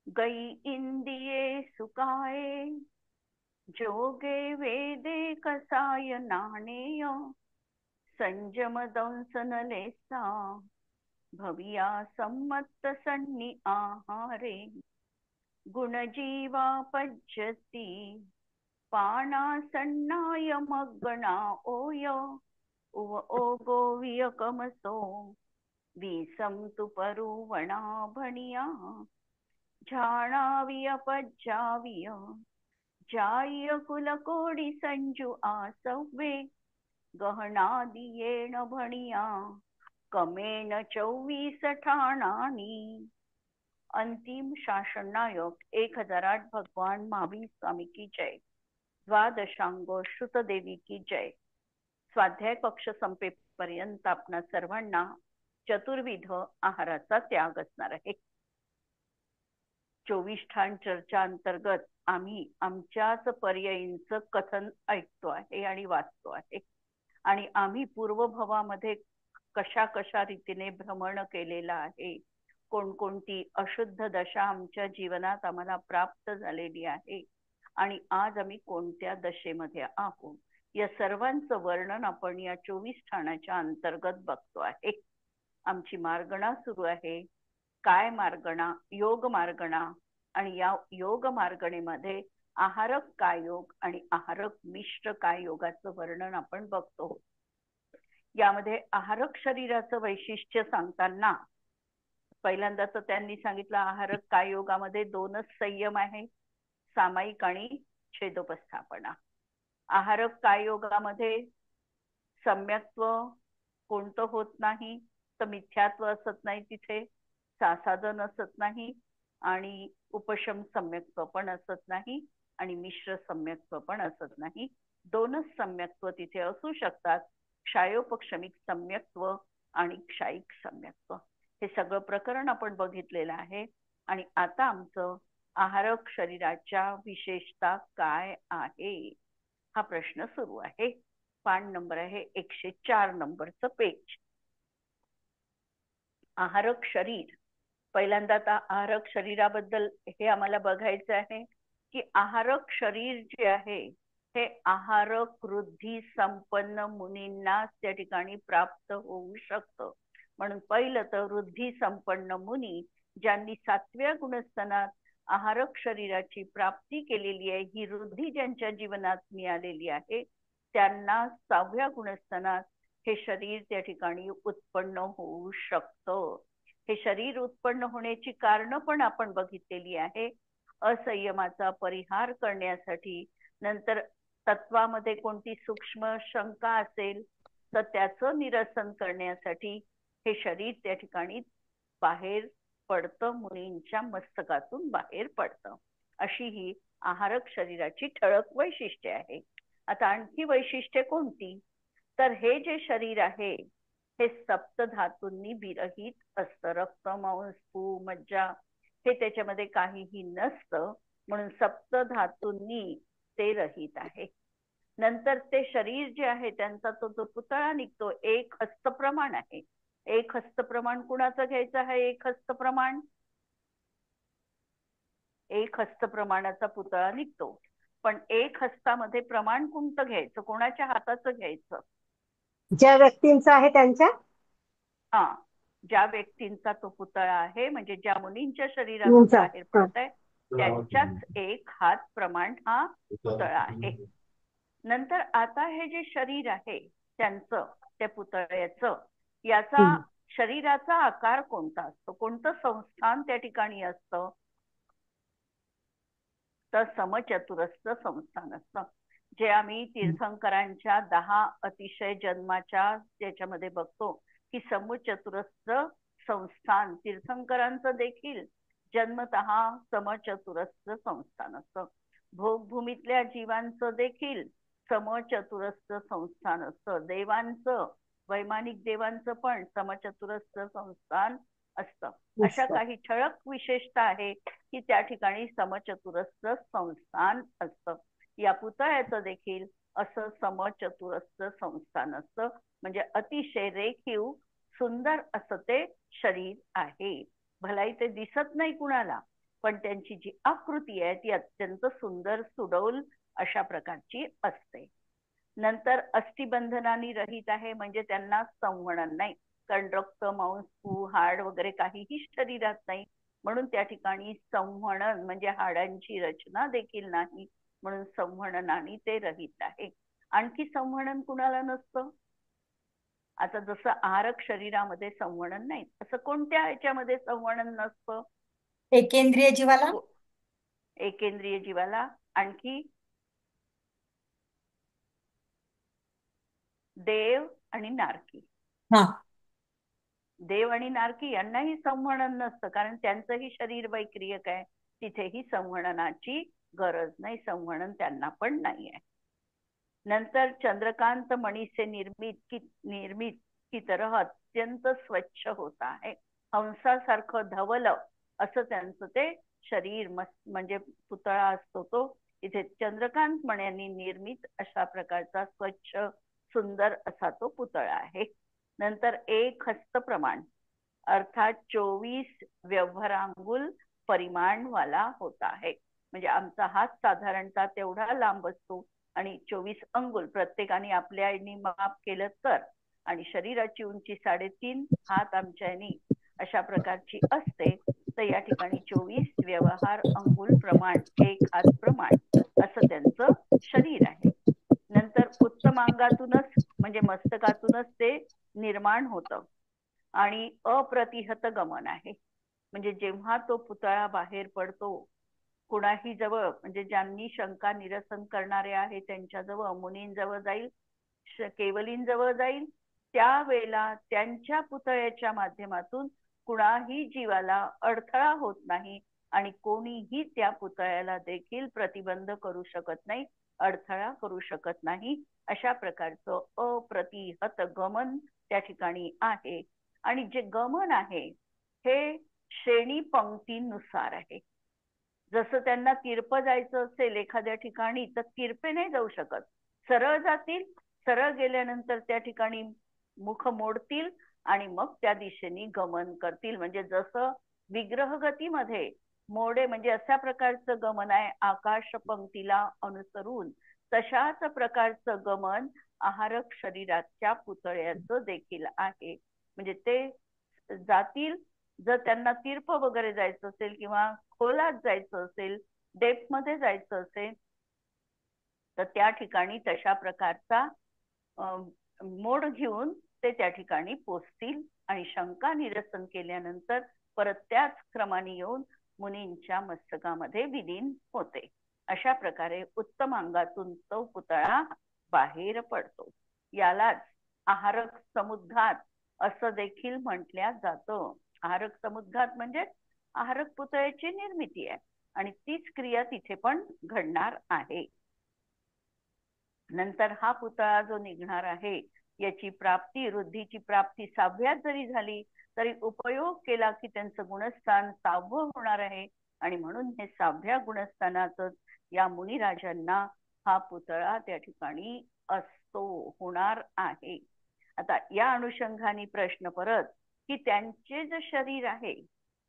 गई इंदिये सुकाये, जोगे वेदे कसाय नाणेय, संजम दंसन लेसा, भविया सम्मत सन्नी आहारे, गुणजीवा पज्यती, पाना सन्नाय मग्गणा ओय, उव ओगो वियकमसो, विसम तु परुवणा भणिया, झाणाविय पज्जाविय, जाय कुलकोडी संजू आसव्वे, गहनादियेण भणिया, कमेन 24 ठाणानी. अंतिम शासन नायक 1008 भगवान महावीर स्वामी की जय. द्वादशांग श्रुतदेवी की जय. स्वाध्याय कक्ष संपेपर्यंत आपणा सर्वांना चतुर्विध आहाराचा त्याग असणार आहे. 24 ठाण चर्चा अंतर्गत आम्ही आमच्याच पर्यायींचं कथन ऐकतो आहे आणि वाचतो आहे. आणि आम्ही पूर्वभवामध्ये कशा कशा रीतीने भ्रमण केलेला आहे, कोणकोणती अशुद्ध दशा आमच्या जीवनात आम्हाला प्राप्त झालेली आहे आणि आज आम्ही कोणत्या दशेमध्ये आहोत, या सर्वांचं वर्णन आपण या 24 ठाणाच्या अंतर्गत बघतो आहे. आमची मार्गणा सुरू आहे. काय मार्गणा? योग मार्गणा. आणि या योग मार्गणेमध्ये आहारक काय योग आणि आहारक मिश्र काय योगाचं वर्णन आपण बघतो. यामध्ये आहारक शरीराचं वैशिष्ट्य सांगताना पहिल्यांदा तर त्यांनी सांगितलं आहारक काय योगामध्ये 2च संयम आहे, सामायिक आणि छेदोपस्थापना. आहारक काय योगामध्ये सम्यक्त्व कोणतं होत नाही, तर मिथ्यात्व असत नाही, तिथे सासाधन असत नाही आणि उपशम सम्यक्त्व पण असत नाही आणि मिश्र सम्यक्त्व पण असत नाही. 2च सम्यक्त्व तिथे असू शकतात, क्षायोपक्षमिक सम्यक्त्व आणि क्षायिक सम्यक्त्व. हे सगळं प्रकरण आपण बघितलेलं आहे. आणि आता आमचं आहारक शरीराच्या विशेषता काय आहे हा प्रश्न सुरू आहे. पान नंबर आहे 104 नंबरचं पेज. आहारक शरीर. पहिल्यांदा आता आहारक शरीराबद्दल हे आम्हाला बघायचं आहे की आहारक शरीर जे आहे हे आहारक वृद्धी संपन्न मुनींना त्या ठिकाणी प्राप्त होऊ शकतं. म्हणून पहिलं तर वृद्धी संपन्न मुनी ज्यांनी 7व्या गुणस्थानात आहारक शरीराची प्राप्ती केलेली आहे, ही वृद्धी ज्यांच्या जीवनात मिळालेली आहे, त्यांना 6व्या गुणस्थानात हे शरीर त्या ठिकाणी उत्पन्न होऊ शकतं. हे शरीर उत्पन्न होण्याची कारण पण आपण बघितलेली आहे. असंयमाचा परिहार करण्यासाठी, नंतर तत्वामध्ये कोणती सूक्ष्म शंका असेल तर त्याचं निरसन करण्यासाठी हे शरीर त्या ठिकाणी बाहेर पडतं, मुनींच्या मस्तकातून बाहेर पडतं. अशी ही आहारक शरीराची ठळक वैशिष्ट्ये आहे. आता आणखी वैशिष्ट्ये कोणती? तर हे जे शरीर आहे हे सप्त धातूंनी विरहित असतं. रक्त, मांस, भू, मज्जा हे त्याच्यामध्ये काहीही नसतं, म्हणून सप्त धातूंनी ते रहित आहे. नंतर ते शरीर जे आहे त्यांचा तो जो पुतळा निघतो, 1 हस्त प्रमाण आहे. 1 हस्त प्रमाण कुणाचं घ्यायचं आहे? 1 हस्त प्रमाण 1 हस्त प्रमाणाचा पुतळा निघतो. पण 1 हस्तामध्ये प्रमाण कोणतं घ्यायचं? कोणाच्या हाताचं घ्यायचं? ज्या व्यक्तींचा आहे त्यांच्या. हा, ज्या व्यक्तींचा तो पुतळा आहे, म्हणजे ज्या मुनींच्या शरीरातून बाहेर पडत आहे त्यांच्याच 1 हात प्रमाण हा पुतळा आहे. नंतर आता हे जे शरीर आहे त्यांचं, त्या पुतळ्याचं, याचा शरीराचा आकार कोणता असतो? कोणतं संस्थान त्या ठिकाणी असतं? तर समचतुरस्र संस्थान असतं. जे आम्ही तीर्थंकरांच्या 10 अतिशय जन्माच्या त्याच्यामध्ये बघतो की समचतुरस्र संस्थान तीर्थंकरांचं देखील जन्मतः समचतुरस्र संस्थान असतं. भोगभूमीतल्या जीवांचं देखील समचतुरस्र संस्थान असतं. देवांचं, वैमानिक देवांचं पण समचतुरस्र संस्थान असतं. अशा काही ठळक विशेषता आहे की त्या ठिकाणी समचतुरस्र संस्थान असतं. या पुतळ्याचं देखील असं समचतुरस्र संस्थान असतं. म्हणजे अतिशय रेखीव सुंदर असं ते शरीर आहे. भलाई ते दिसत नाही कुणाला, पण त्यांची जी आकृती आहे ती अत्यंत सुंदर सुडौल अशा प्रकारची असते. नंतर अस्थिबंधनाने रहित आहे म्हणजे त्यांना संवहन नाही, कारण रक्त मांस हाड वगैरे काहीही शरीरात नाही, म्हणून त्या ठिकाणी संवहन म्हणजे हाडांची रचना देखील नाही, म्हणून संवहनाने ते रहित आहे. आणखी संवहन कुणाला नसतं? आता जसं आहारक शरीरामध्ये संवहन नाही, असं कोणत्या ह्याच्यामध्ये संवहन नसतं? एकेंद्रिय जीवाला. एकेंद्रिय जीवाला. आणखी देव आणि नारकी. हा, देव आणि नारकी यांनाही संवहन नसतं, कारण त्यांचंही शरीर वैक्रियक आहे, तिथेही संवहनाची गरज नाही, संवहन त्यांना पण नाही आहे. नंतर चंद्रकांत मणि से निर्मित की तरह अत्यंत स्वच्छ होता है, हंसासारखं धवल असं त्यांचं ते शरीर म्हणजे पुतळा असतो तो इथे चंद्रकांत मण्यांनी निर्मित अशा प्रकारचा स्वच्छ सुंदर असा तो पुतळा आहे. नंतर 1 हस्त प्रमाण अर्थात 24 व्यवहारांगुल परिमाण वाला होता है, म्हणजे आमचा हात साधारणतः तेवढा लांब असतो आणि 24 अंगुल प्रत्येकाने आपल्या माप केलं तर, आणि शरीराची उंची 3.5 हात आमच्या अशा प्रकारची असते. तर या ठिकाणी 24 व्यवहार अंगुल प्रमाण 1 हात प्रमाण असं त्यांचं शरीर आहे. नंतर उत्तमांगातूनच म्हणजे मस्तकातूनच ते निर्माण होतं आणि अप्रतिहत गमन आहे, म्हणजे जेव्हा तो पुतळा बाहेर पडतो कुणाही जवळ, म्हणजे ज्यांनी शंका निरसन करणारे आहे त्यांच्याजवळ, मुनींजवळ जाईल, केवलींजवळ जाईल, त्यावेळेला त्यांच्या पुतळ्याच्या माध्यमातून कुणाही जीवाला अडथळा होत नाही आणि कोणीही त्या पुतळ्याला देखील प्रतिबंध करू शकत नाही, अडथळा करू शकत नाही, अशा प्रकारचं अप्रतिहत गमन त्या ठिकाणी आहे. आणि जे गमन आहे हे श्रेणी पंक्तीनुसार आहे. जसं त्यांना तिरप जायचं असेल एखाद्या ठिकाणी तर तिरपे नाही जाऊ शकत, सरळ जातील, सरळ गेल्यानंतर त्या ठिकाणी मुख मोडतील आणि मग त्या दिशेने गमन करतील. म्हणजे जसं विग्रह गतीमध्ये मोडे म्हणजे अशा प्रकारचं गमन आहे आकाश पंक्तीला अनुसरून, तशाच प्रकारचं गमन आहारक शरीराच्या पुतळ्याचं देखील आहे. म्हणजे ते जातील, जर त्यांना तीर्थ वगैरे जायचं असेल किंवा खोलात जायचं असेल, डेप्थ मध्ये जायचं असेल तर त्या ठिकाणी तशा प्रकारचा मोड घेऊन ते त्या ठिकाणी पोचतील आणि शंका निरसन केल्यानंतर परत त्याच क्रमाने येऊन मुनींच्या मस्तकामध्ये विलीन होते. अशा प्रकारे उत्तम अंगातून तो पुतळा बाहेर पडतो. यालाच आहारक समुद्घात असं देखील म्हटल्या जातं. आहारक समुद्घात म्हणजे आहारक पुतळ्याची निर्मिती आहे आणि तीच क्रिया तिथे पण घडणार आहे. नंतर हा पुतळा जो निघणार आहे याची प्राप्ती, रुद्धीची प्राप्ती 6व्यात जरी झाली तरी उपयोग केला की त्यांचं गुणस्थान 6वं होणार आहे आणि म्हणून हे 6व्या गुणस्थानातच या मुनिराजांना हा पुतळा त्या ठिकाणी असतो, होणार आहे. आता या अनुषंगाने प्रश्न परत की त्यांचे जे शरीर आहे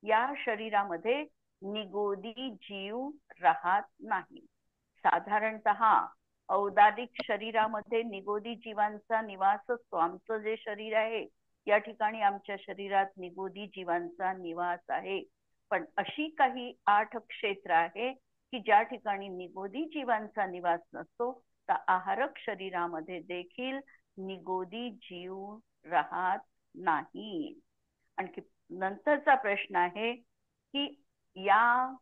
या शरीरामध्ये निगोदी जीव राहत नाही. साधारणतः औदादिक शरीरामध्ये निगोदी जीवांचा निवास असतो. आमचं जे शरीर आहे या ठिकाणी आमच्या शरीरात निगोदी जीवांचा निवास आहे, पण अशी काही 8 क्षेत्र आहे की ज्या ठिकाणी निगोदी जीवांचा निवास नसतो. तर आहारक शरीरामध्ये देखील निगोदी जीव राहत नाही. आणखी नंतरचा प्रश्न आहे की या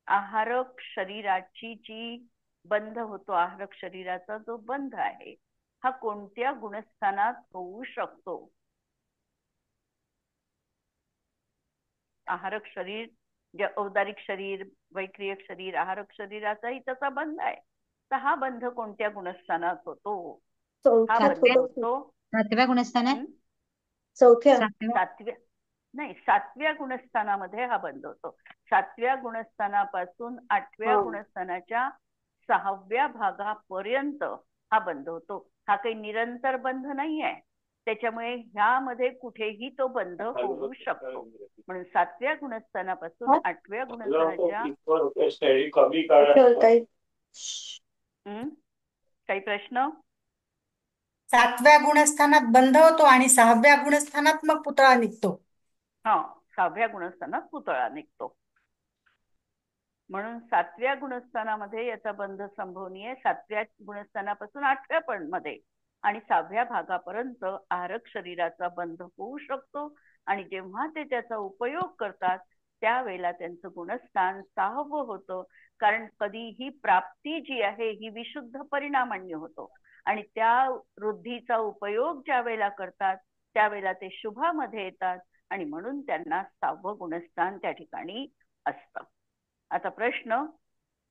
आहारक शरीराची जी बंध होतो, आहारक शरीराचा जो बंध आहे हा कोणत्या गुणस्थानात होऊ शकतो? आहारक शरीर जे औदारिक शरीर, वैक्रियक शरीर, आहारक शरीराचाही तसा बंध आहे, तर हा बंध कोणत्या गुणस्थानात होतो? हा बंध होतो 7व्या गुणस्थानात. 7व्या नाही, 7व्या गुणस्थानामध्ये हा बंध होतो. 7व्या गुणस्थानापासून 8व्या गुणस्थानाच्या 6व्या भागापर्यंत हा बंध होतो. हा काही निरंतर बंध नाही आहे, त्याच्यामुळे ह्यामध्ये कुठेही तो बंध होऊ शकतो. म्हणून 7व्या गुणस्थानापासून 8व्या गुणस्थानाच्या काही प्रश्न? 7व्या गुणस्थानात बंध होतो आणि 6व्या गुणस्थानात मग पुतळा निघतो. हा, 6व्या गुणस्थानात पुतळा निघतो. म्हणून 7व्या गुणस्थानामध्ये याचा बंध संभवनीय. 7व्या गुणस्थानापासून 8व्या पण मध्ये आणि 6व्या भागापर्यंत आहारक शरीराचा बंध होऊ शकतो. आणि जेव्हा ते त्याचा उपयोग करतात त्यावेळेला त्यांचं गुणस्थान 6वं होतं. कारण कधीही प्राप्ती जी आहे ही विशुद्ध परिणामान्य होतो आणि त्या वृद्धीचा उपयोग ज्या वेळेला करतात त्यावेळेला ते शुभामध्ये येतात आणि म्हणून त्यांना 6वं गुणस्थान त्या ठिकाणी असतं. आता प्रश्न,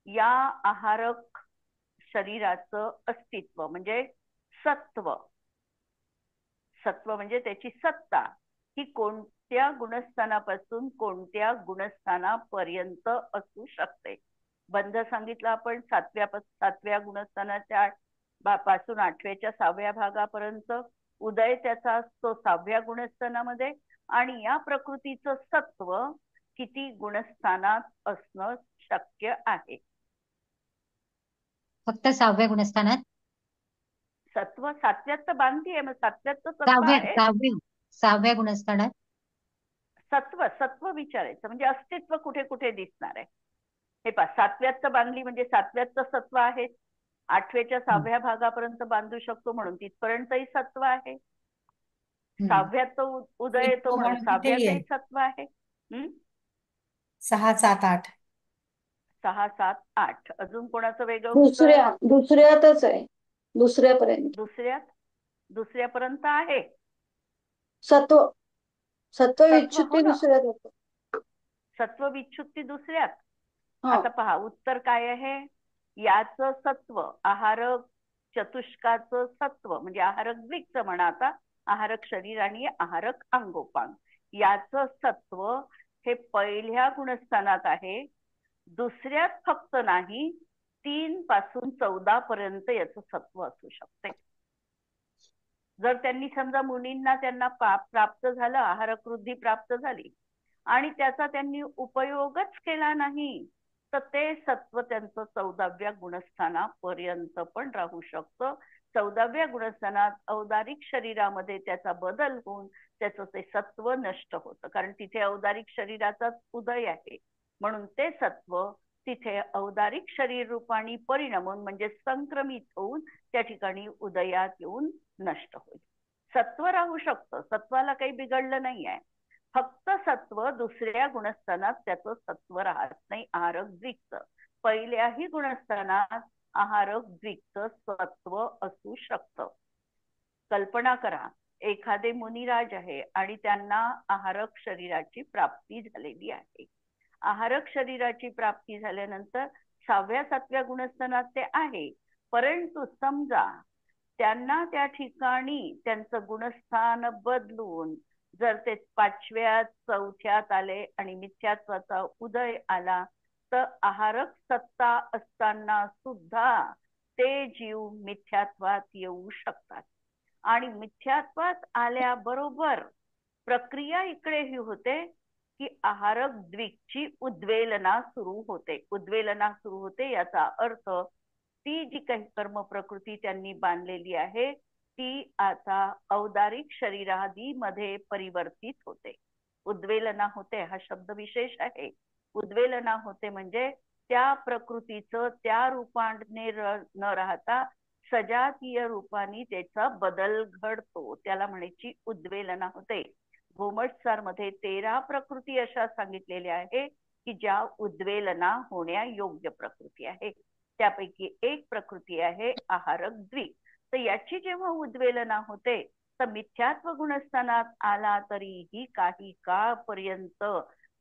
या आहारक शरीराचं अस्तित्व म्हणजे सत्व, सत्व म्हणजे त्याची सत्ता ही कोणत्या गुणस्थानापासून कोणत्या गुणस्थानापर्यंत असू शकते? बंध सांगितलं आपण 7व्या गुणस्थानाच्या पासून 8व्याच्या 6व्या भागापर्यंत. उदय त्याचा असतो 6व्या गुणस्थानामध्ये आणि या प्रकृतीचं सत्व किती गुणस्थानात असणं शक्य आहे? फक्त 6व्या गुणस्थानात. सत्व 7व्यात तर बांधली आहे, मग 7व्यात तर सत्व आहे. 6व्या गुणस्थानात सत्व सत्व विचारायचं म्हणजे अस्तित्व कुठे कुठे दिसणार आहे. हे पहा, 7व्यात तर बांधली म्हणजे 7व्यात तर सत्व आहे. 8व्याच्या 6व्या भागापर्यंत बांधू शकतो म्हणून तिथपर्यंतही सत्व आहे. 6व्यात तर उदय येतो म्हणून 6व्यातही सत्व आहे. 6, 7, 8. 6, 7, 8. अजून कोणाचं वेगळं? दुसऱ्यातच आहे. दुसऱ्यापर्यंत. दुसऱ्यापर्यंत आहे सत्व विच्छुत्ती दुसऱ्यात होतं. सत्व विच्छुत्ती दुसऱ्यात. आता पहा उत्तर काय आहे. याचं सत्व आहारक चतुष्काचं सत्व म्हणजे आहारक द्विकचं म्हणा, आता आहारक शरीर आणि आहारक अंगोपांग याचं सत्व हे पहिल्या गुणस्थानात आहे. दुसऱ्यात फक्त नाही, 3 पासून 14 पर्यंत याचं सत्व असू शकते. जर त्यांनी समजा मुनींना त्यांना प्राप्त झालं, आहारक वृद्धी प्राप्त झाली आणि त्याचा त्यांनी उपयोगच केला नाही तर ते सत्व त्यांचं 14व्या गुणस्थानापर्यंत पण राहू शकतं. 14व्या गुणस्थानात औदारिक शरीरामध्ये त्याचा बदल होऊन त्याचं ते सत्व नष्ट होतं. कारण तिथे औदारिक शरीराचाच उदय आहे म्हणून ते सत्व तिथे औदारिक शरीर रूपाने परिणमून म्हणजे संक्रमित होऊन त्या ठिकाणी उदयात येऊन नष्ट होईल. सत्व राहू शकतं, सत्वाला काही बिघडलं नाही आहे. फक्त सत्व दुसऱ्या गुणस्थानात त्याचं सत्व राहत नाही. आहारक द्विकचं पहिल्याही गुणस्थानात आहारक द्विकचं सत्व असू शकतं. कल्पना करा, एखादे मुनिराज आहे आणि त्यांना आहारक शरीराची प्राप्ती झालेली आहे. आहारक शरीराची प्राप्ती झाल्यानंतर 6व्या 7व्या गुणस्थानात ते आहे, परंतु समजा त्यांना त्या ठिकाणी त्यांचं गुणस्थान बदलून जर ते 5व्यात 4थ्यात आले आणि मिथ्यात्वाचा उदय आला तर आहारक सत्ता असताना सुद्धा ते जीव मिथ्यात्वात येऊ शकतात. आणि मिथ्यात्वात आल्याबरोबर प्रक्रिया इकडे ही होते की आहारक द्विकची उद्वेलना सुरू होते. उद्वेलना सुरू होते याचा अर्थ ती जी काही कर्म प्रकृती त्यांनी बांधलेली आहे ती आता औदारिक शरीरादीमध्ये परिवर्तित होते. उद्वेलना होते हा शब्द विशेष आहे. उद्वेलना होते म्हणजे त्या प्रकृतीचं त्या रूपाने न राहता सजातीय रूपाने त्याचा बदल घडतो, त्याला म्हणायची उद्वेलना होते. भोमटसार मध्ये 13 प्रकृती अशा सांगितलेल्या आहे की ज्या उद्वेलना होण्या योग्य प्रकृती आहे. त्यापैकी एक प्रकृती आहे आहारक द्विक. तर याची जेव्हा उद्वेलना होते तर मिथ्यात्व गुणस्थानात आला तरीही काही काळपर्यंत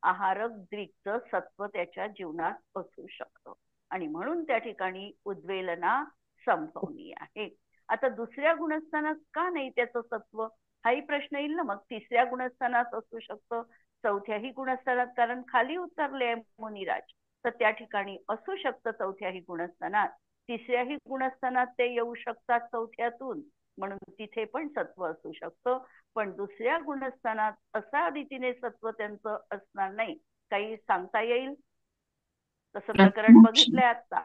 आहारक द्विकचं सत्व त्याच्या जीवनात असू शकतं आणि म्हणून त्या ठिकाणी उद्वेलना संभवनीय आहे. आता दुसऱ्या गुणस्थानात का नाही त्याचं सत्व हाही प्रश्न येईल ना. मग 3ऱ्या गुणस्थानात असू शकतं, 4थ्याही गुणस्थानात, कारण खाली उतरले मुनिराज तर त्या ठिकाणी असू शकतं 4थ्याही गुणस्थानात. 3ऱ्याही गुणस्थानात ते येऊ शकतात 4थ्यातून म्हणून तिथे पण सत्व असू शकतं. पण दुसऱ्या गुणस्थानात अशा रीतीने सत्व त्यांचं असणार नाही. काही सांगता येईल? तसं प्रकरण बघितलंय आता.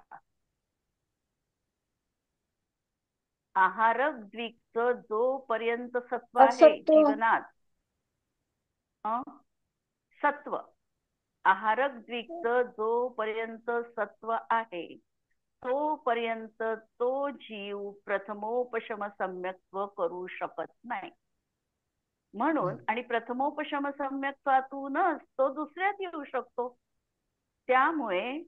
आहारक द्विकचं जोपर्यंत सत्व आहे असत्व. जीवनात, सत्व आहारक द्विकचं जोपर्यंत सत्व आहे तोपर्यंत तो जीव प्रथमोपशम सम्यक्त्व करू शकत नाही. म्हणून आणि प्रथमोपशम सम्यक्त्वातूनच तो दुसऱ्यात येऊ शकतो. त्यामुळे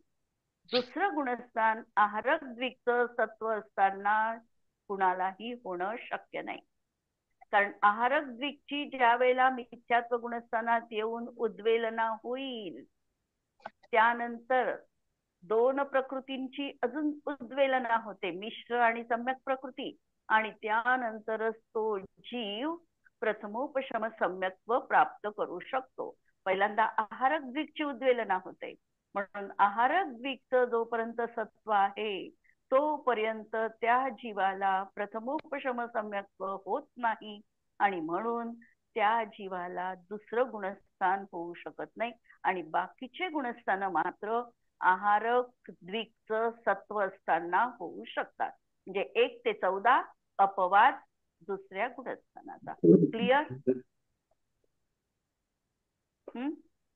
दुसरं गुणस्थान आहारक द्विकचं सत्व असताना कुणालाही होणं शक्य नाही. कारण आहारक द्विकची ज्या वेळेला मिथ्यात्व गुणस्थानात येऊन उद्वेलना होईल त्यानंतर दोन प्रकृतींची अजून उद्वेलना होते, मिश्र आणि सम्यक प्रकृती, आणि त्यानंतरच तो जीव प्रथमोपशम सम्यक्त्व प्राप्त करू शकतो. पहिल्यांदा आहारक द्विकची उद्वेलना होते. म्हणून आहारक द्विकचं जोपर्यंत सत्व आहे तोपर्यंत त्या जीवाला प्रथमोपशम सम्यक्त्व होत नाही आणि म्हणून त्या जीवाला दुसरं गुणस्थान होऊ शकत नाही. आणि बाकीचे गुणस्थान मात्र आहारक द्विकचं सत्व असताना होऊ शकतात. म्हणजे 1 ते 14 अपवाद दुसऱ्या गुणस्थानाचा. क्लिअर?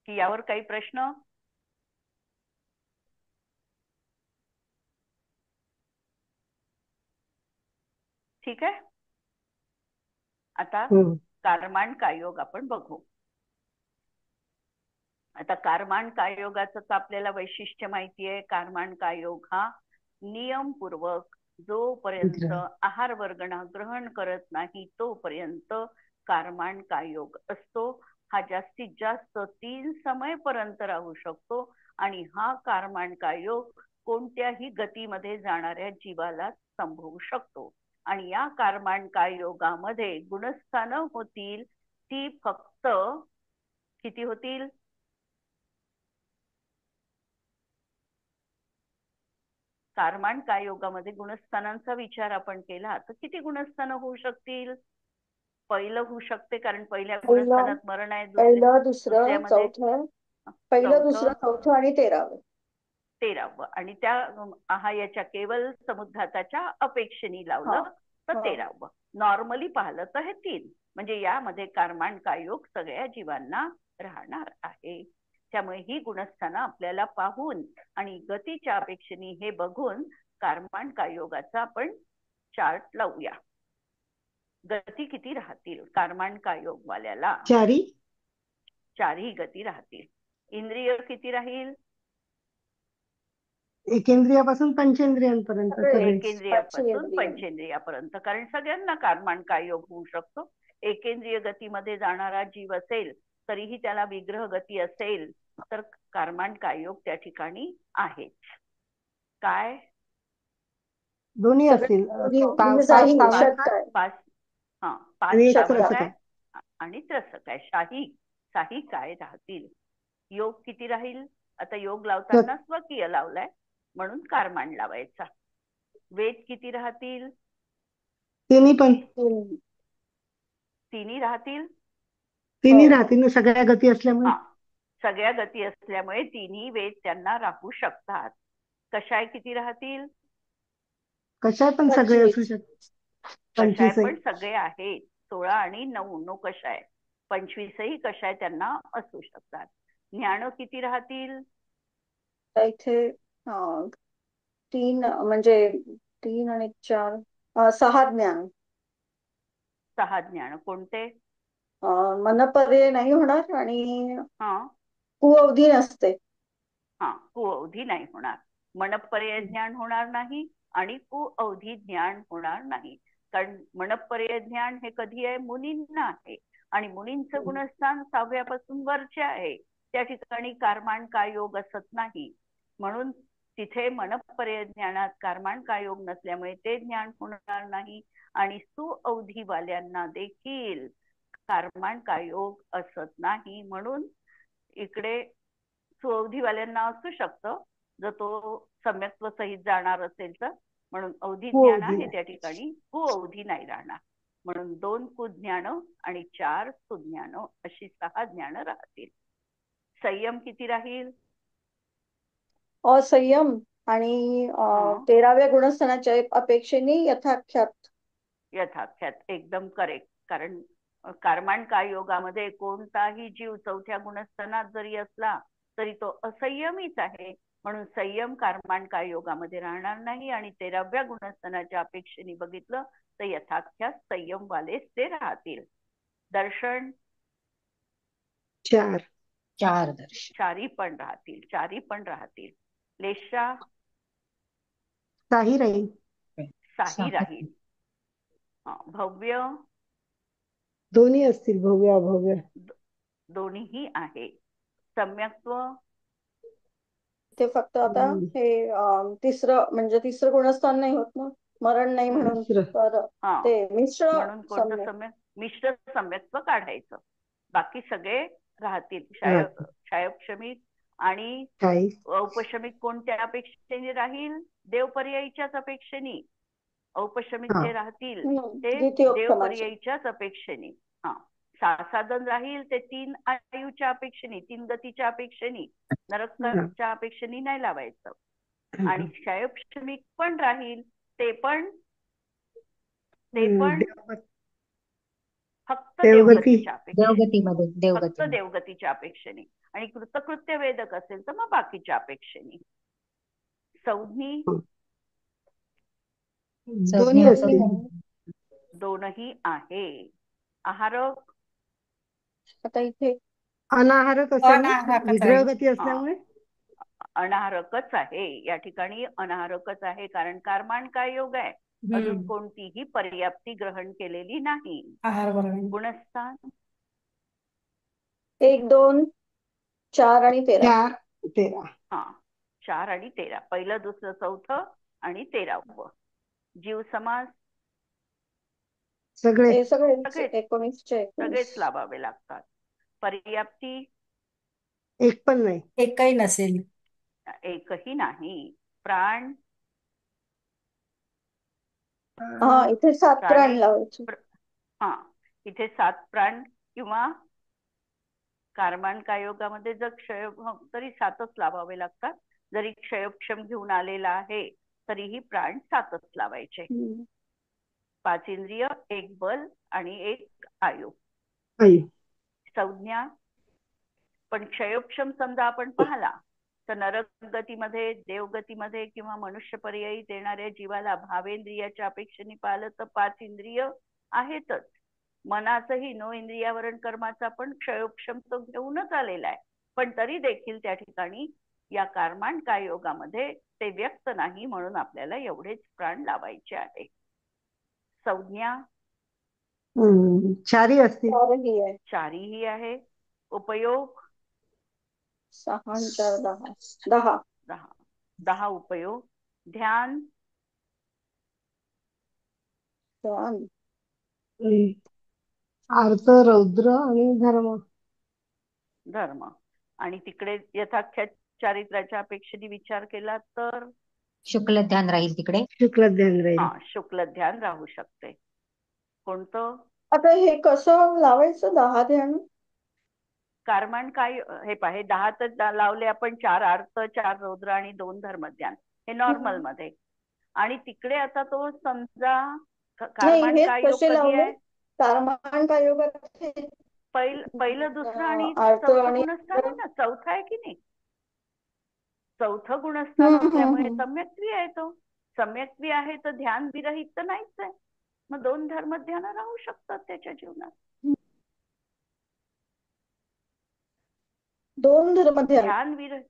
की यावर काही प्रश्न? ठीक आहे. आता कारमाण कायोग आपण बघू. आता कारमाण कायोगाचं आपल्याला वैशिष्ट्य माहिती आहे. कारमाण कायोग हा नियमपूर्वक जोपर्यंत आहार वर्गणा ग्रहण करत नाही तोपर्यंत कारमाण कायोग असतो. हा जास्तीत जास्त 3 समयपर्यंत राहू शकतो आणि हा कारमाण कायोग कोणत्याही गतीमध्ये जाणाऱ्या जीवाला संभवू शकतो. आणि या कारमाण कायोगामध्ये गुणस्थानं होतील ती फक्त किती होतील? कारमाण कायोगामध्ये गुणस्थानांचा विचार आपण केला तर किती गुणस्थानं होऊ शकतील? पहिलं होऊ शकते कारण पहिल्या गुणस्थानात मरण आहे. पहिलं, दुसरं, दुसऱ्यामध्ये चौथं, पहिलं, दुसरं, चौथं आणि 13वं. आणि त्या याच्या केवळ समुद्घाताच्या अपेक्षेने लावलं तर 13वं. नॉर्मली पाहिलं तर हे 3. म्हणजे यामध्ये कारमाण कायोग सगळ्या जीवांना राहणार आहे. त्यामुळे ही गुणस्थानं आपल्याला पाहून आणि गतीच्या अपेक्षेने हे बघून कारमाण कायोगाचा आपण चार्ट लावूया. गती किती राहतील कारमाण कायोग वाल्याला? 4ही गती राहतील. इंद्रिय किती राहील? एकेंद्रियापासून पंचेंद्रियांपर्यंत. एकेंद्रियापासून पंचेंद्रियापर्यंत. कारण सगळ्यांना कारमाण कायोग होऊ शकतो. एकेंद्रिय गतीमध्ये जाणारा जीव असेल तरीही त्याला विग्रह गती असेल तर कारमाण कायोग त्या ठिकाणी आहेच. काय? दोन्ही असतील. 5 आणि त्रसक आहे. शाही काय राहतील. योग किती राहील? आता योग लावताना स्वकीय लावलाय म्हणून कारमाण लावायचा. वेद किती राहतील? तिन्ही राहतील. सगळ्या गती असल्यामुळे. सगळ्या गती असल्यामुळे तिन्ही वेद त्यांना राहू शकतात. कषाय किती राहतील? कशाय पण सगळे असू शकतात. कषाय पण सगळे आहेत. 16 आणि 9 कषाय. 25ही कषाय त्यांना असू शकतात. ज्ञान किती राहतील? इथे 3 म्हणजे 3 आणि 4 6 ज्ञान. 6 ज्ञान कोणते? मनपर्यय नाही होणार आणि कुअवधी नसते. कुअवधी नाही होणार. मनपर्यय ज्ञान होणार नाही आणि कुअवधी ज्ञान होणार नाही. कारण मनपर्यय ज्ञान हे कधी आहे? मुनींना आहे. आणि मुनींचं गुणस्थान 6व्यापासून वरचे आहे. त्या ठिकाणी कारमाण कायोग असत नाही. म्हणून तिथे मनपर्यय ज्ञानात कारमाण कायोग नसल्यामुळे ते ज्ञान होणार नाही. आणि सुअवधीवाल्यांना देखील कारमाण कायोग असत नाही. म्हणून इकडे सुअवधीवाल्यांना असू शकतं जर तो सम्यक्त्व सहित जाणार असेल तर. म्हणून अवधी हो ज्ञान अवधी आहे नाही. त्या ठिकाणी कुअवधी नाही राहणार. म्हणून 2 कुज्ञान आणि 4 सुज्ञान अशी 6 ज्ञान राहतील. संयम किती राहील? असंयम आणि 13व्या गुणस्थानाच्या अपेक्षेने यथाख्यात. यथाख्यात एकदम करेक्ट. कारण कर्मांड योगामध्ये कोणताही जीव 4थ्या गुणस्थानात जरी असला तरी तो असंयमीच आहे. म्हणून संयम कर्मांड योगामध्ये राहणार नाही. आणि 13व्या गुणस्थानाच्या अपेक्षेने बघितलं तर यथाख्यात संयम वालेच ते राहतील. दर्शन 4. 4 दर्शन. चारी पण राहतील. लेशा 6 राहील. 6 राहील. भव्य दोन्ही असतील, भव्य अभव्य. दोन्हीही आहे. सम्यक्त्व ते फक्त आता हे तिसरं गुणस्थान नाही होत ना, मरण नाही म्हणून. तर ते मिश्र म्हणून कोणतं सम्यक. सम्यक? मिश्र सम्यक्त्व काढायचं. बाकी सगळे राहतील. क्षायक्षमिक आणि औपशमिक कोणत्या अपेक्षेने राहील? देवपर्यायीच्याच अपेक्षेने. औपशमिक जे राहतील ते देवपर्यायीच्याच अपेक्षेने. साधन राहील ते 3 आयुच्या अपेक्षेने, 3 गतीच्या अपेक्षेने, नरकच्या अपेक्षेने नाही लावायचं. आणि क्षायक्षमिक पण राहील ते पण फक्त देवगतीच्या अपेक्षेने. फक्त देवगतीच्या अपेक्षेने. आणि कृतकृत्य वेदक असेल तर मग बाकीच्या अपेक्षेने. संज्ञी दोन्ही असतील. दोनही आहे. आहारक आता इथे अनाहारक असेल ना, विग्रह गती असल्यामुळे अनाहारकच आहे. या ठिकाणी अनाहारकच आहे. कारण कर्मांड योग आहे. अजून कोणतीही पर्याप्ती ग्रहण केलेली नाही. गुणस्थान 1, 2, 4 आणि 13. 4 आणि 13. पहिलं, दुसरं, चौथं आणि 13वं. जीव समास सगळे सगळेच लावावे लागतात. पर्याप्ती एक पण नाही. एकही नसेल. एकही नाही. प्राण इथे 7 प्राण लावायचे. इथे 7 प्राण किंवा कर्मांड योगामध्ये जर क्षय तरी 7च लावावे लागतात. जरी क्षयक्षम घेऊन आलेला आहे तरीही प्राण 7च लावायचे. 5 इंद्रिय, 1 बल आणि 1 आयु. संज्ञा पण क्षयोक्षम समजा आपण पाहला तर नरक गतीमध्ये, देवगतीमध्ये किंवा मनुष्य पर्यायी देणाऱ्या जीवाला भावेंद्रियाच्या अपेक्षेने पाहिलं तर 5 इंद्रिय आहेतच. मनाचंही 9 इंद्रियावरण कर्माचा पण क्षयोक्षम तो घेऊनच आलेला आहे. पण तरी देखील त्या ठिकाणी या कर्मांड योगामध्ये ते व्यक्त नाही. म्हणून आपल्याला एवढेच प्राण लावायचे आहे. संज्ञा 4 असतील. 4ही आहे. उपयोग 6 आणि 4 10. 10 उपयोग. ध्यान अर्थ, रौद्र आणि धर्म. आणि तिकडे यथाख्यात चारित्र्याच्या अपेक्षेने विचार केला तर शुक्ल ध्यान राहील. तिकडे शुक्ल ध्यान राहू शकते. कोणतं? आता हे कसं लावायचं 10 ध्यान? कर्मांड हे पाहे 10 तर लावले आपण. 4 अर्थ, 4 रौद्र आणि 2 धर्मध्यान हे नॉर्मल मध्ये. आणि तिकडे आता तो समजा कर्मांड योग कधी आहे? कर्मांड योगात पहिलं, दुसरं आणि चौथं गुणस्थान आहे ना. चौथा आहे की नाही? चौथं गुणस्थान असल्यामुळे सम्यक्त्वी आहे तो. सम्यक्त्वी आहे तर ध्यान विरहित तर नाहीच आहे. मग 2 धर्मध्यान राहू शकतात त्याच्या जीवनात. 2 धर्मध्यान. ध्यान विरहित.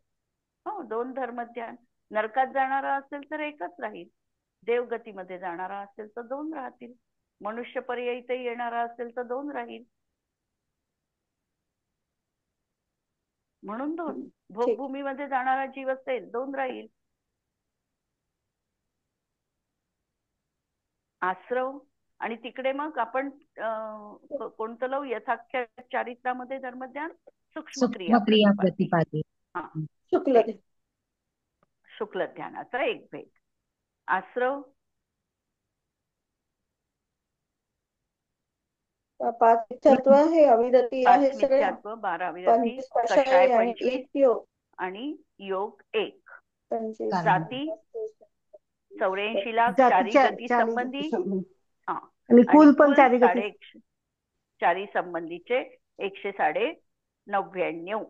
2 धर्मध्यान. नरकात जाणारा असेल तर एकच राहील. देवगतीमध्ये जाणारा असेल तर 2 राहतील. मनुष्य पर्यायीतही येणारा असेल तर 2 राहील. म्हणून 2. भोगभूमीमध्ये जाणारा जीव असेल 2 राहील. आश्रव आणि तिकडे मग आपण कोणतं लावू? यथाख्य चारित्रामध्ये धर्मध्यान, सूक्ष्म क्रिया प्रतिपादी. शुक्ल ध्यानाचा एक भेद. आश्रव 5 मिथ्यात्व आहे, अविरती 5 आहे सगळ्या, मिथ्यात्व, 12 विरती, 25 कषाय कषाय आणि 25 1 योग. आणि योग 1. 25 जाती 84 लाख, जाती चारी गती चारी संबंधी, हा, आणि आणि कुल पण कुल चारी गती. 150 चारी संबंधीचे 199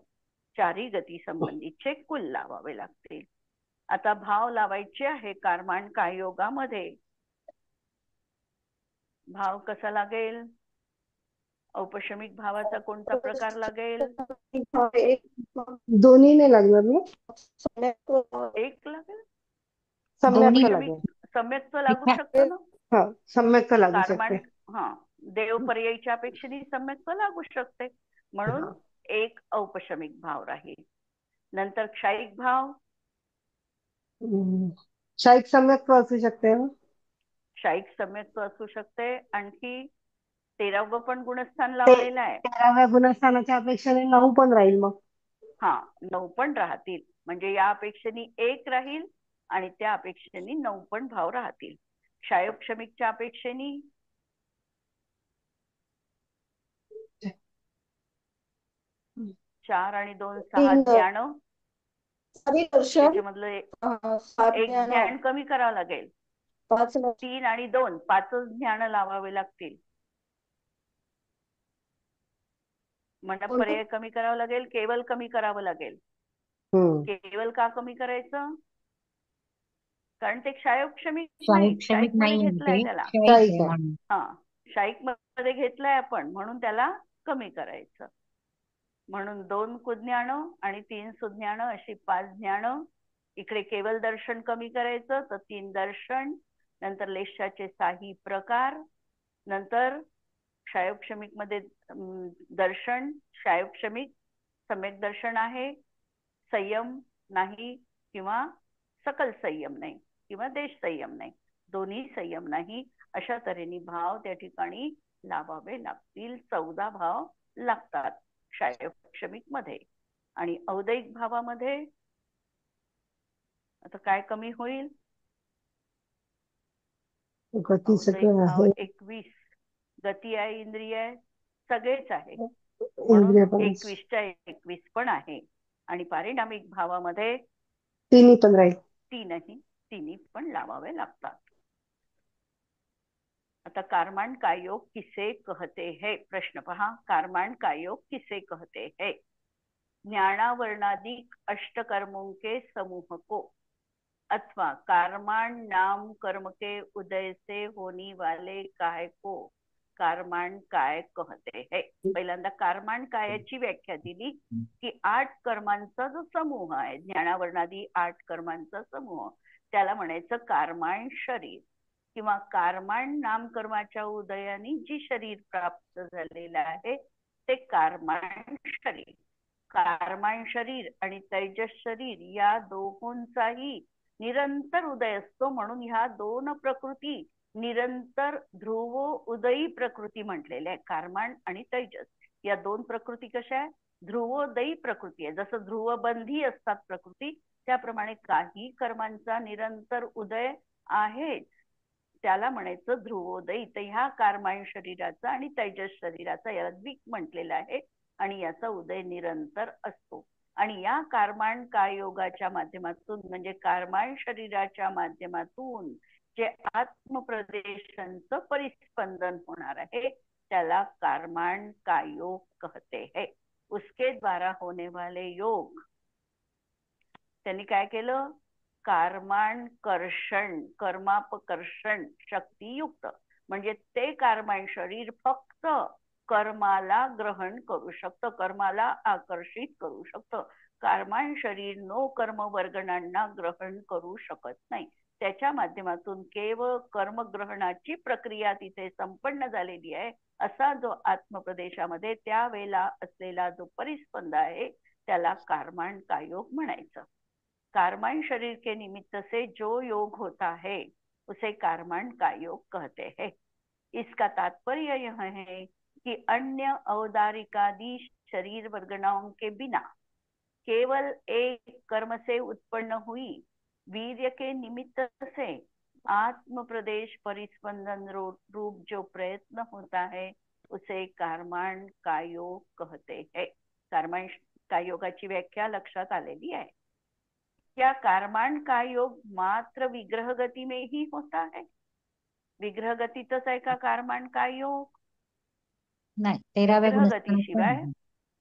चारी गती संबंधीचे कुल लावावे लागतील. आता भाव लावायचे आहे कारमाण काय योगामध्ये. भाव कसा लागेल? औपशमिक भावाचा कोणता प्रकार लागेल? दोन्ही नाही लागणार ना? एक लागेल. सम्यक लागेल. सम्यकचं लागू शकतं ना? हा, सम्यक लागू कारमाण, शकते. हा, देव पर्यायीच्या अपेक्षेने सम्यक लागू शकते, म्हणून एक औपशमिक भाव राहील. नंतर क्षायिक भाव. क्षायिक सम्यक असू शकते. क्षायिक सम्यक असू शकते. आणखी 13वं पण गुणस्थान लावलेलं आहे. 13व्या गुणस्थानाच्या अपेक्षेने 9 पण राहील मग. हा, 9 पण राहतील, म्हणजे या अपेक्षेने 1 राहील आणि त्या अपेक्षेने 9 पण भाव राहतील. क्षायोपशमिकच्या अपेक्षेने 4 आणि 2 6 ज्ञान, त्याच्यामधलं एक ज्ञान कमी करावं लागेल. 3 आणि 2 5 ज्ञान लावावे लागतील. म्हणजे पर्याय कमी करावं लागेल, केवल कमी करावं लागेल. केवल का कमी करायचं? कारण ते क्षायोपशमिक नाही, क्षायिक मध्ये घेतलंय त्याला. हा, क्षायिक मध्ये घेतलंय आपण, म्हणून त्याला कमी करायचं. म्हणून 2 कुज्ञान आणि 3 सुज्ञान अशी 5 ज्ञान. इकडे केवल दर्शन कमी करायचं, तर 3 दर्शन. नंतर लेशाचे 6 प्रकार. नंतर क्षायोपशमिक मध्ये दर्शन, क्षायोपशमिक सम्यक दर्शन आहे, संयम नाही किंवा सकल संयम नाही किंवा देश संयम नाही, दोन्ही संयम नाही, अशा तऱ्हेने भाव त्या ठिकाणी लावावे लागतील. 14 भाव लागतात क्षायोपशमिक मध्ये. आणि औदैक भावामध्ये आता काय कमी होईल? औदैक भाव 21. गती आहे, इंद्रिय आहे, सगळेच आहे, म्हणून 21च्या 21 पण आहे. आणि पारिणामिक भावामध्ये तिन्ही पण राहील. तिन्ही पण लावावे लागतात. आता कारमाण काय योग किसे कहते है? प्रश्न पहा. कारमाण काय योग किसे कहते है? ज्ञानावर्णादिक अष्टकर्मों के समूह को अथवा कारमाण नाम कर्म के उदय से होने वाले काय को कारमाण काय कहते है? पहिल्यांदा कारमाण कायाची व्याख्या दिली की 8 कर्मांचा जो समूह आहे, ज्ञानावर्णादी 8 कर्मांचा समूह, त्याला म्हणायचं कारमाण शरीर. किंवा कारमाण नामकर्माच्या उदयाने जी शरीर प्राप्त झालेलं आहे ते कारमाण शरीर. कारमाण शरीर आणि तैजस शरीर या दोहोंचाही निरंतर उदय असतो, म्हणून ह्या 2 प्रकृती निरंतर ध्रुव उदयी प्रकृती म्हटलेल्या आहे. कारमाण आणि तैजस या 2 प्रकृती कशा आहे? ध्रुवोदयी प्रकृती आहे. जसं ध्रुवबंधी असतात प्रकृती, त्याप्रमाणे काही कर्मांचा निरंतर उदय आहे, त्याला म्हणायचं ध्रुवोदयी. तर ह्या कारमाण शरीराचा आणि तैजस शरीराचा याला द्विक म्हटलेला आहे आणि याचा उदय निरंतर असतो. आणि या कारमाण काय योगाच्या माध्यमातून, म्हणजे कारमाण शरीराच्या माध्यमातून जे आत्मप्रदेशांचं परिस्पंदन होणार आहे त्याला कारमाण काय योग कहते है. उसके द्वारा होने वाले योग, त्यांनी काय केलं? कारमाण कर्षण, कर्मापकर्षण शक्तियुक्त, म्हणजे ते कारमाण शरीर फक्त कर्माला ग्रहण करू शकतं, कर्माला आकर्षित करू शकतं. कारमाण शरीर नो कर्म वर्गणांना ग्रहण करू शकत नाही. त्याच्या माध्यमातून केवळ कर्मग्रहणाची प्रक्रिया तिथे संपन्न झालेली आहे. असा जो आत्मप्रदेशामध्ये त्यावेळेला असलेला जो परिस्पंद आहे त्याला कारमाण काय योग म्हणायचं. कारमाण शरीर के निमित्त से जो योग होता है उसे कारमाण काय योग कहते हैं. इसका तात्पर्य यह है कि अन्य औदारिकादि शरीर वर्गणाओं के बिना केवल एक कर्म से उत्पन्न हुई वीर्य के निमित्त से आत्म प्रदेश परिस्पंदन रूप जो प्रयत्न होता है उसे कारमाण कायोग कहते हैं। कारमाण कायोगाची व्याख्या लक्षात आलेली आहे। क्या कारमाण कायोग मात्र विग्रह गति में ही होता है? विग्रह गतीतच आहे का कारमाण कायोग? नाही, 13व्या विग्रह गुणस्थानात गतीशिवाय नाही.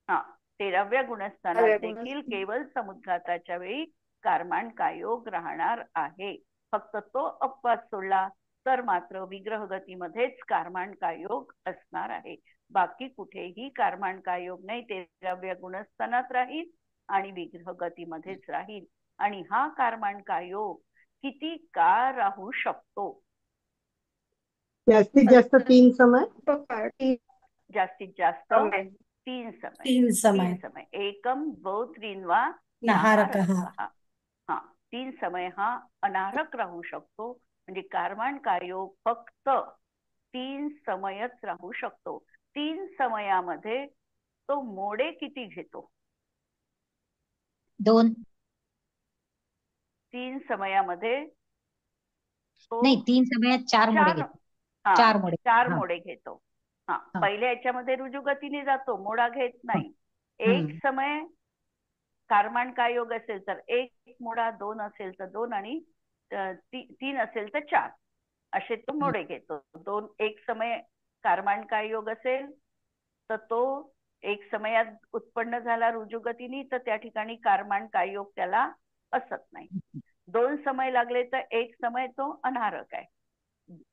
हा 13व्या गुणस्थानात 13व्या देखील गुणस्थानात. केवळ समुद्घाताच्या वेळी कारमाण कायोग राहणार आहे। फक्त तो अपवाद सोडला तर मात्र विग्रह गतीमध्येच कारमाण कायोग असणार आहे। बाकी कुठेही कारमाण कायोग नाही, 13व्या गुणस्थानात राहील आणि विग्रह गतीमध्येच राहील। आणि हा कारमाण कायोग किती काळ राहू शकतो? जास्तीत जास्त 3 समय. जास्तीत जास्त समय. 3 समय। 3 समय. 3 समय एकम द्वौ त्रीन् वा नाहरकः. नाहरकः। हा 3 समय हा अनाहरक राहू शकतो। म्हणजे कारमाण कायोग फक्त 3 समयच राहू शकतो। 3 समयामध्ये तो मोडे किती घेतो? 2. 3 समयामध्ये तो नाही, 3 समयात 4 मोडे घेतो. 4 मोडे. 4 हा. मोडे घेतो। हा हा. पहिल्या याच्यामध्ये रुजुगतीने जातो, मोडा घेत नाही। एक हम्म. समय कारमाण कायोग असेल तर 1 मोडा, 2 असेल तर 2 आणि 3 असेल तर 4 असे तो मोडे घेतो। 1 समय कारमाण कायोग असेल तर तो 1 समयात उत्पन्न झाला रुजुगतीने तर त्या ठिकाणी कारमाण कायोग त्याला असत नाही। 2 समय लागले तर 1 समय तो अनाहरक आहे।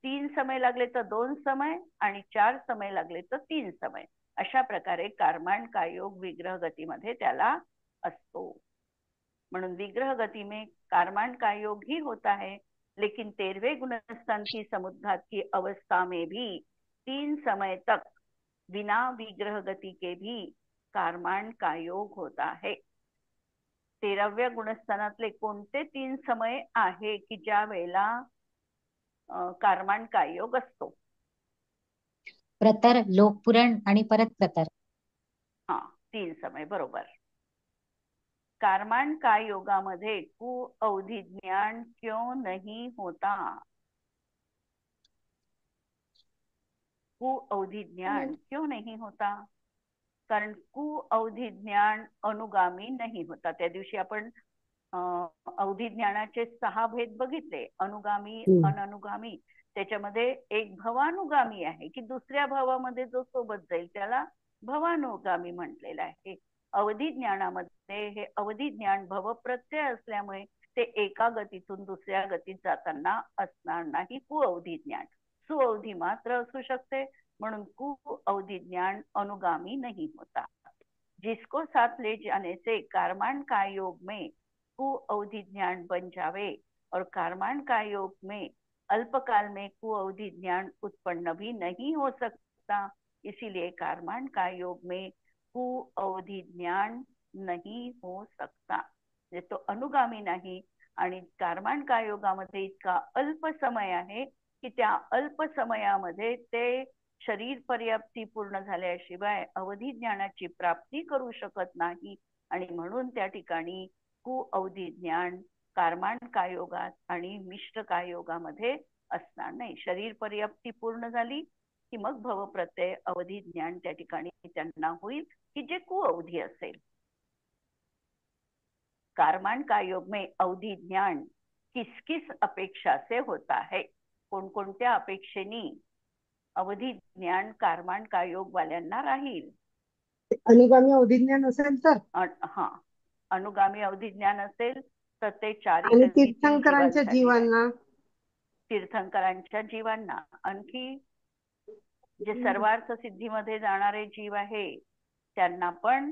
3 समय लागले तर 2 समय आणि 4 समय लागले तर 3 समय। अशा प्रकारे कारमाण कायोग विग्रह गतीमध्ये त्याला असतो। म्हणून विग्रह गति में कारमाण कायोग ही होता है, लेकिन 13वें गुणस्थान की समुद्घात की अवस्था में भी 3 समय तक बिना विग्रह गति के भी कारमाण कायोग होता है। 13व्या गुणस्थानातले कोणते 3 समय आहे की ज्या वेळेला कारमाण कायोग असतो? प्रतर, लोकपुराण आणि परत प्रतर. हा 3 समय बरोबर। कारमाण कायोगामध्ये कुअवधि ज्ञान क्यों नहीं होता? कुअवधि ज्ञान क्यों नहीं होता? कारण कुअवधि ज्ञान अनुगामी नहीं होता। त्या दिवशी आपण अवधी ज्ञानाचे 6 भेद बघितले, अनुगामी, अननुगामी। त्याच्यामध्ये एक भवानुगामी आहे की दुसऱ्या भावामध्ये जो सोबत जाईल त्याला भवानुगामी म्हटलेलं आहे। अवधी ज्ञानामध्ये हे अवधी ज्ञान भवप्रत्यय असल्यामुळे ते एका गतीतून दुसऱ्या गतीत जाताना असणार नाही कुअवधी ज्ञान। सुअवधी मात्र असू शकते, म्हणून कुअवधी ज्ञान अनुगामी नहीं होता। जिसको साथ ले जाने से कारमाण कायोग में कुअवधि ज्ञान बन जावे और कारमाण कायोग में अल्पकाल में कुअवधि ज्ञान उत्पन्न भी नहीं हो सकता। इसीलिए कारमाण कायोग में कुअवधि ज्ञान नहीं हो सकता। तो अनुगामी नाही आणि कारमाण कायोगामध्ये इतका अल्प समय आहे की त्या अल्प समयामध्ये ते शरीर पर्याप्ती पूर्ण झाल्याशिवाय अवधी ज्ञानाची प्राप्ती करू शकत नाही। आणि म्हणून त्या ठिकाणी कुअवधि ज्ञान कारमाण कायोगात आणि मिश्र कायोगामध्ये असणार नाही। शरीर पर्याप्ती पूर्ण झाली की मग भव प्रत्यय अवधी ज्ञान त्या ठिकाणी त्यांना होईल की जे कुअवधी असेल। कारमाण कायोग में अवधि ज्ञान किस किस अपेक्षा से होता है? कोणकोणत्या अपेक्षेनी अवधी ज्ञान कारमाण कायोग वाल्यांना राहील? अनुगामी अवधी ज्ञान असेल तर हा अनुगामी अवधी ज्ञान असेल तर ते चारी आणि गतीतील तीर्थंकरांच्या जीवांना, तीर्थंकरांच्या जीवांना, आणखी जे सर्वार्थ सिद्धीमध्ये जाणारे जीव आहे त्यांना पण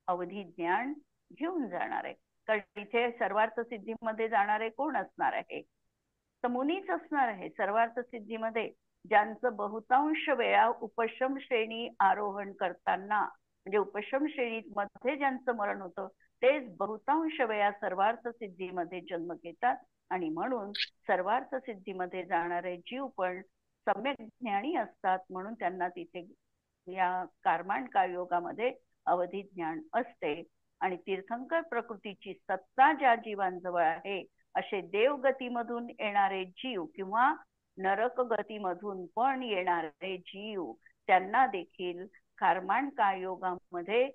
अवधी ज्ञान घेऊन जाणार आहे। कारण इथे सर्वार्थ सिद्धीमध्ये जाणारे कोण असणार आहे? तर मुनीच असणार आहे। सर्वार्थ सिद्धीमध्ये ज्यांचं बहुतांश वेळा उपशम श्रेणी आरोहण करताना म्हणजे उपशम श्रेणीमध्ये ज्यांचं मरण होतं तेच बहुतांश वेळा सर्वार्थ सिद्धीमध्ये जन्म घेतात। आणि म्हणून सर्वार्थ सिद्धीमध्ये जाणारे जीव पण सम्यक ज्ञानी असतात, म्हणून त्यांना तिथे या कारमाण कायोगामध्ये अवधी ज्ञान असते। आणि तीर्थंकर प्रकृतीची सत्ता ज्या जीवांजवळ आहे असे देवगतीमधून येणारे जीव किंवा नरक गतीमधून पण येणारे जीव त्यांना देखील कर्मांका योगामध्ये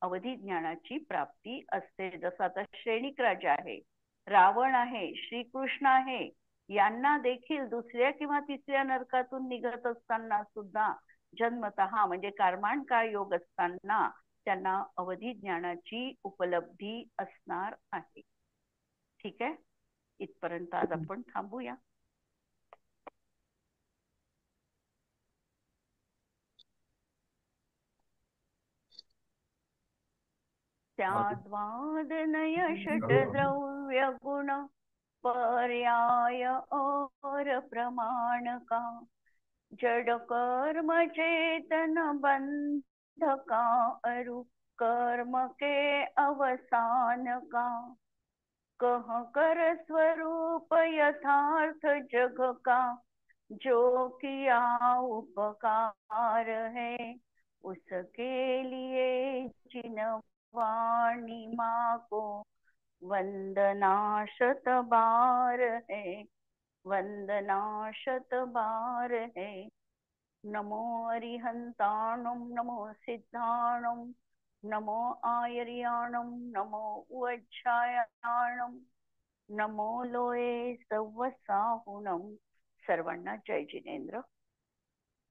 अवधी ज्ञानाची प्राप्ती असते. जसं आता श्रेणिक राजा आहे, रावण आहे, श्रीकृष्ण आहे, यांना देखील दुसऱ्या किंवा तिसऱ्या नरकातून निघत असताना सुद्धा जन्मतः म्हणजे कर्मांका योग असताना त्यांना अवधी ज्ञानाची उपलब्धी असणार आहे. ठीक आहे, इथपर्यंत आज आपण थांबूया. त्याद्वादनय षट्द्रव्य गुण पर्याय और प्रमाण का जड़ कर्म चेतन बंध का अरु कर्म के अवसान का कह कर स्वरूप यथार्थ जग का जो किया उपकार है उसके लिए जिन वाणी माँ को वंदना शत बार है, वंदना शत बार है. नमो अरिहंताणं नमो सिद्धाणं नमो आयर्याणं नमो उज्जायाणं नमो लोये सव्वसाहुणं. सर्वांना जय जिनेंद्र.